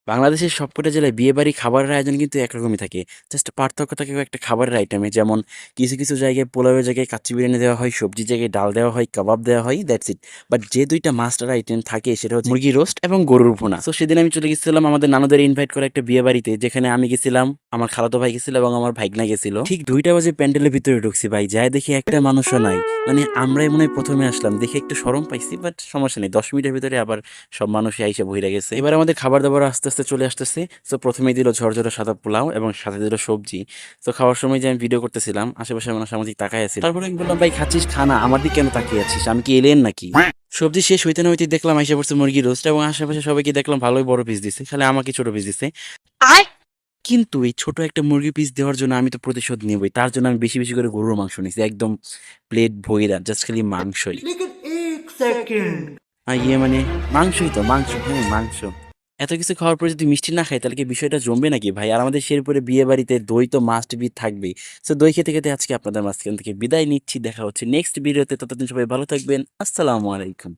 বাংলাদেশের সবকটা জেলায় বিয়েবাড়ি খাবারের আয়োজন কিন্তু একরকমই থাকে। জাস্ট পার্থক্য থাকে একটা খাবারের আইটেমে। যেমন কিছু, কিছু জায়গায় পোলাওয়ের জায়গায় কাচ্চি বিরিয়ানি দেওয়া হয়, সবজির জায়গায় ডাল দেওয়া হয়, কাবাব দেওয়া হয়, দ্যাটস ইট। বাট যে ২ টা মাস্টার আইটেম থাকে সেটা হচ্ছে মুরগি রোস্ট এবং গরুর ভুনা। সো সেদিন আমি চলে গেছিলাম আমাদের নানুদের ইনভাইট করা একটা বিয়েবাড়িতে, যেখানে আমি গেছিলাম, আমার খালাতো ভাই গেছিল এবং আমার ভাইগনা গেছিল। ঠিক ২টা বাজে প্যান্ডেলের ভিতরে ঢুকছি ভাই, যায়ে দেখি একটা মানুষও নাই। মানে আমরাই মনে হয় ১ম এ আসলাম। দেখে একটু শরম পাইছি, বাট সমস্যা নেই। ১০ মিনিটের ভিতরে আবার সব মানুষই আইসা বইরা গেছে। এবার আমাদের খাবার-দাবার আস্তে, আস্তে চলে আসতেছে। সো ১ম এই দিল ঝরঝরে সাদা পোলাও এবং সাথে দিল সবজি। তো খাওয়ার সময় যে আমি ভিডিও করতেছিলাম, আশেপাশের মানুষ আমার দিকে তাকায় আছে। তারপরে আমি বললাম, "ভাই খাচ্ছিস খা না, আমার দিকে কেন তাকিয়ে আছিস? আমি কি এলিয়েন নাকি?" সবজি শেষ হইতে না হইতেই দেখলাম আইসা পড়ছে মুরগি রোস্ট এবং আশেপাশে সবাইকে দেখলাম ভালোই বড় পিস দিছে। খালি আমাকে ছোট পিস দিছে। কিন্তু এই ছোট একটা মুরগি পিস দেওয়ার জন্য আমি তো প্রতিশোধ নিবই। তার জন্য আমি বেশি, বেশি করে গরুর মাংস নিছি। একদম প্লেট ভইরা জাস্ট খালি মাংসই। लेकिन 1 सेकंड। মানে মাংসই তো মাংস, হ্যাঁ মাংস। এত কিছু খাওয়ার পরে যদি মিষ্টি না খাই তাহলে কি বিষয়টা জমবে নাকি ভাই? আর আমাদের শেরপুরে বিয়ে বাড়িতে দই তো মাস্ট বি থাকবেই। সো দই খেতে, খেতে আজকে আপনাদের মাঝখান থেকে বিদায় নিচ্ছি। দেখা হচ্ছে নেক্সট ভিডিওতে। ততদিন সবাই ভালো থাকবেন। আসসালামু আলাইকুম।